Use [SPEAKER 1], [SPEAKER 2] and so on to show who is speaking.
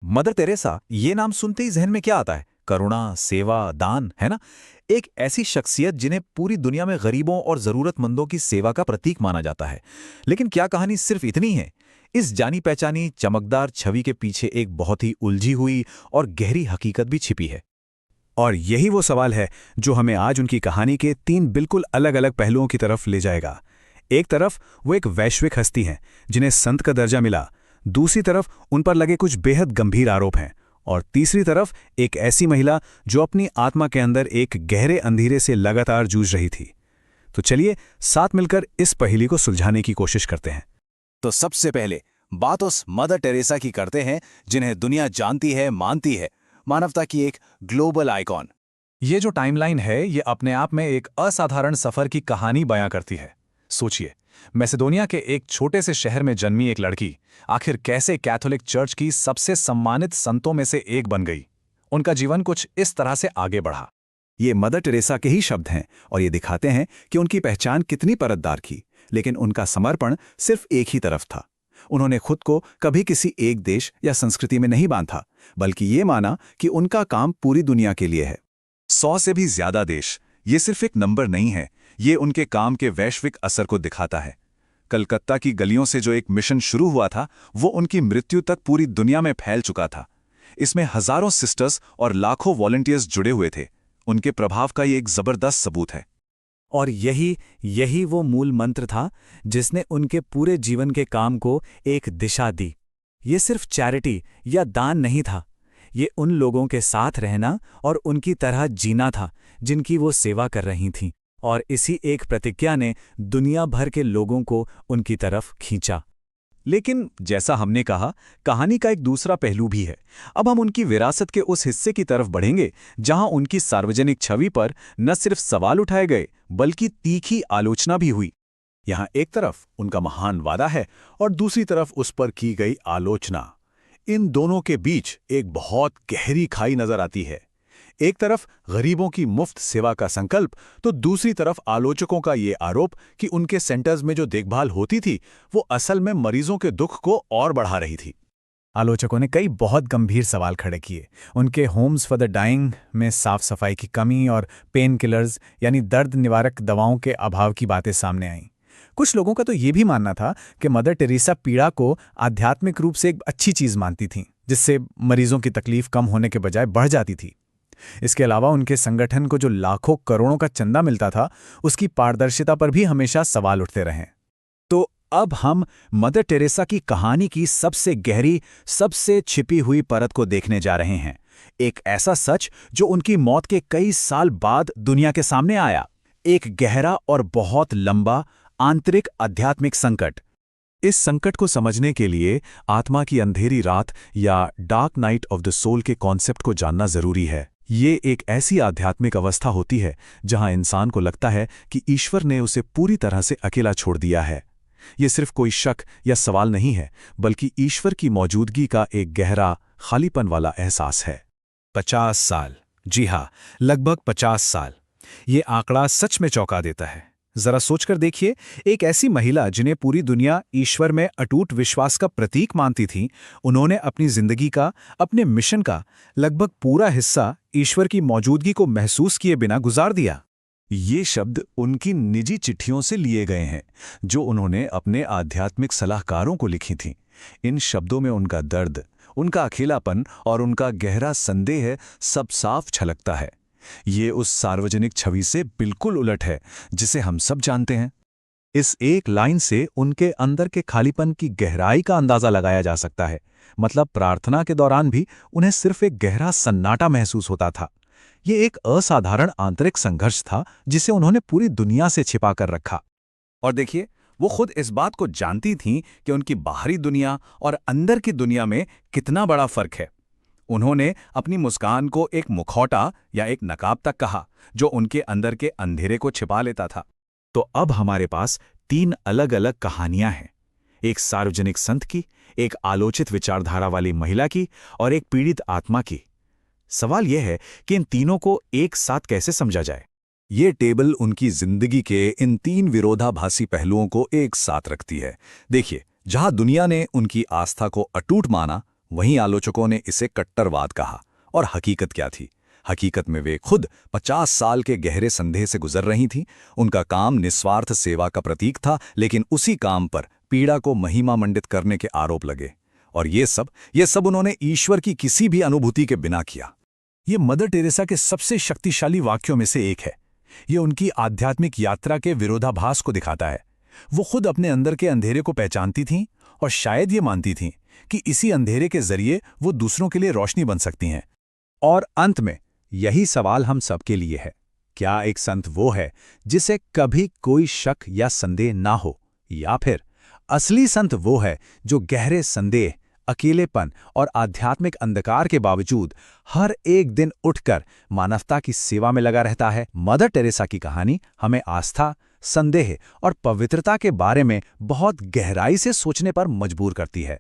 [SPEAKER 1] Mother Teresa, ये नाम सुनते ही जहन में क्या आता है? करुणा, सेवा, दान, है ना? एक ऐसी शख्सियत जिन्हें पूरी दुनिया में गरीबों और जरूरतमंदों की सेवा का प्रतीक माना जाता है। लेकिन क्या कहानी सिर्फ इतनी है? इस जानी पहचानी चमकदार छवि के पीछे एक बहुत ही उलझी हुई और गहरी हकीकत भी छिपी है।
[SPEAKER 2] और यही वो सवाल है जो हमें आज उनकी कहानी के 3 बिल्कुल अलग अलग पहलुओं की तरफ ले जाएगा। एक तरफ वो एक वैश्विक हस्ती हैं जिन्हें संत का दर्जा मिला, दूसरी तरफ उन पर लगे कुछ बेहद गंभीर आरोप हैं, और तीसरी तरफ एक ऐसी महिला जो अपनी आत्मा के अंदर एक गहरे अंधेरे से लगातार जूझ रही थी। तो चलिए साथ मिलकर इस पहेली को सुलझाने की कोशिश करते हैं।
[SPEAKER 1] तो सबसे पहले बात उस मदर टेरेसा की करते हैं जिन्हें दुनिया जानती है, मानती है, मानवता की एक ग्लोबल आइकॉन।
[SPEAKER 3] ये जो टाइमलाइन है ये अपने आप में एक असाधारण सफर की कहानी बयां करती है। सोचिए, मैसेडोनिया के एक छोटे से शहर में जन्मी एक लड़की आखिर कैसे कैथोलिक चर्च की सबसे सम्मानित संतों में से एक बन गई। उनका जीवन कुछ इस तरह से आगे बढ़ा।
[SPEAKER 2] ये मदर टेरेसा के ही शब्द हैं और ये दिखाते हैं कि उनकी पहचान कितनी परतदार थी, लेकिन उनका समर्पण सिर्फ एक ही तरफ था। उन्होंने खुद को कभी किसी एक देश या संस्कृति में नहीं बांधा, बल्कि ये माना कि उनका काम पूरी दुनिया के लिए है।
[SPEAKER 4] 100 से भी ज्यादा देश, ये सिर्फ एक नंबर नहीं है, ये उनके काम के वैश्विक असर को दिखाता है। कलकत्ता की गलियों से जो एक मिशन शुरू हुआ था, वो उनकी मृत्यु तक पूरी दुनिया में फैल चुका था। इसमें हजारों सिस्टर्स और लाखों वॉलंटियर्स जुड़े हुए थे। उनके प्रभाव का ये एक जबरदस्त सबूत है।
[SPEAKER 2] और यही वो मूल मंत्र था जिसने उनके पूरे जीवन के काम को एक दिशा दी। ये सिर्फ चैरिटी या दान नहीं था, ये उन लोगों के साथ रहना और उनकी तरह जीना था जिनकी वो सेवा कर रही थीं। और इसी एक प्रतिज्ञा ने दुनिया भर के लोगों को उनकी तरफ खींचा।
[SPEAKER 4] लेकिन जैसा हमने कहा, कहानी का एक दूसरा पहलू भी है। अब हम उनकी विरासत के उस हिस्से की तरफ बढ़ेंगे जहां उनकी सार्वजनिक छवि पर न सिर्फ सवाल उठाए गए, बल्कि तीखी आलोचना भी हुई।
[SPEAKER 2] यहाँ एक तरफ उनका महान वादा है और दूसरी तरफ उस पर की गई आलोचना। इन दोनों के बीच एक बहुत गहरी खाई नजर आती है। एक तरफ गरीबों की मुफ्त सेवा का संकल्प, तो दूसरी तरफ आलोचकों का ये आरोप कि उनके सेंटर्स में जो देखभाल होती थी वो असल में मरीजों के दुख को और बढ़ा रही थी। आलोचकों ने कई बहुत गंभीर सवाल खड़े किए। उनके होम्स फॉर द डाइंग में साफ सफाई की कमी और पेन किलर्स यानी दर्द निवारक दवाओं के अभाव की बातें सामने आईं। कुछ लोगों का तो ये भी मानना था कि मदर टेरेसा पीड़ा को आध्यात्मिक रूप से एक अच्छी चीज मानती थीं, जिससे मरीजों की तकलीफ कम होने के बजाय बढ़ जाती थी। इसके अलावा उनके संगठन को जो लाखों करोड़ों का चंदा मिलता था, उसकी पारदर्शिता पर भी हमेशा सवाल उठते रहे।
[SPEAKER 4] तो अब हम मदर टेरेसा की कहानी की सबसे गहरी, सबसे छिपी हुई परत को देखने जा रहे हैं। एक ऐसा सच जो उनकी मौत के कई साल बाद दुनिया के सामने आया। एक गहरा और बहुत लंबा आंतरिक आध्यात्मिक संकट। इस संकट को समझने के लिए आत्मा की अंधेरी रात या dark night of the soul के कॉन्सेप्ट को जानना जरूरी है। ये एक ऐसी आध्यात्मिक अवस्था होती है जहां इंसान को लगता है कि ईश्वर ने उसे पूरी तरह से अकेला छोड़ दिया है। ये सिर्फ कोई शक या सवाल नहीं है, बल्कि ईश्वर की मौजूदगी का एक गहरा, खालीपन वाला एहसास है।
[SPEAKER 2] 50 साल, जी हाँ, लगभग 50 साल। ये आंकड़ा सच में चौंका देता है। जरा सोचकर देखिए, एक ऐसी महिला जिन्हें पूरी दुनिया ईश्वर में अटूट विश्वास का प्रतीक मानती थी, उन्होंने अपनी जिंदगी का, अपने मिशन का लगभग पूरा हिस्सा ईश्वर की मौजूदगी को महसूस किए बिना गुजार दिया।
[SPEAKER 4] ये शब्द उनकी निजी चिट्ठियों से लिए गए हैं जो उन्होंने अपने आध्यात्मिक सलाहकारों को लिखी थीं। इन शब्दों में उनका दर्द, उनका अकेलापन और उनका गहरा संदेह सब साफ छलकता है। ये उस सार्वजनिक छवि से बिल्कुल उलट है जिसे हम सब जानते हैं। इस एक लाइन से उनके अंदर के खालीपन की गहराई का अंदाजा लगाया जा सकता है। मतलब प्रार्थना के दौरान भी उन्हें सिर्फ एक गहरा सन्नाटा महसूस होता था। ये एक असाधारण आंतरिक संघर्ष था जिसे उन्होंने पूरी दुनिया से छिपा कर रखा।
[SPEAKER 1] और देखिए, वो खुद इस बात को जानती थीं कि उनकी बाहरी दुनिया और अंदर की दुनिया में कितना बड़ा फर्क है। उन्होंने अपनी मुस्कान को एक मुखौटा या एक नकाब तक कहा जो उनके अंदर के अंधेरे को छिपा लेता था।
[SPEAKER 4] तो अब हमारे पास 3 अलग अलग कहानियां हैं, एक सार्वजनिक संत की, एक आलोचित विचारधारा वाली महिला की और एक पीड़ित आत्मा की। सवाल यह है कि इन तीनों को एक साथ कैसे समझा जाए।
[SPEAKER 2] ये टेबल उनकी जिंदगी के इन 3 विरोधाभासी पहलुओं को एक साथ रखती है। देखिए, जहां दुनिया ने उनकी आस्था को अटूट माना,
[SPEAKER 1] वहीं आलोचकों ने इसे कट्टरवाद कहा। और हकीकत क्या थी? हकीकत में वे खुद 50 साल के गहरे संदेह से गुजर रही थीं। उनका काम निस्वार्थ सेवा का प्रतीक था, लेकिन उसी काम पर पीड़ा को महिमा मंडित करने के आरोप लगे। और ये सब उन्होंने ईश्वर की किसी भी अनुभूति के बिना किया।
[SPEAKER 3] ये मदर टेरेसा के सबसे शक्तिशाली वाक्यों में से एक है। ये उनकी आध्यात्मिक यात्रा के विरोधाभास को दिखाता है। वो खुद अपने अंदर के अंधेरे को पहचानती थीं और शायद ये मानती थीं कि इसी अंधेरे के जरिए वो दूसरों के लिए रोशनी बन सकती हैं।
[SPEAKER 4] और अंत में यही सवाल हम सबके लिए है, क्या एक संत वो है जिसे कभी कोई शक या संदेह ना हो, या फिर असली संत वो है जो गहरे संदेह, अकेलेपन और आध्यात्मिक अंधकार के बावजूद हर एक दिन उठकर मानवता की सेवा में लगा रहता है? मदर टेरेसा की कहानी हमें आस्था, संदेह और पवित्रता के बारे में बहुत गहराई से सोचने पर मजबूर करती है।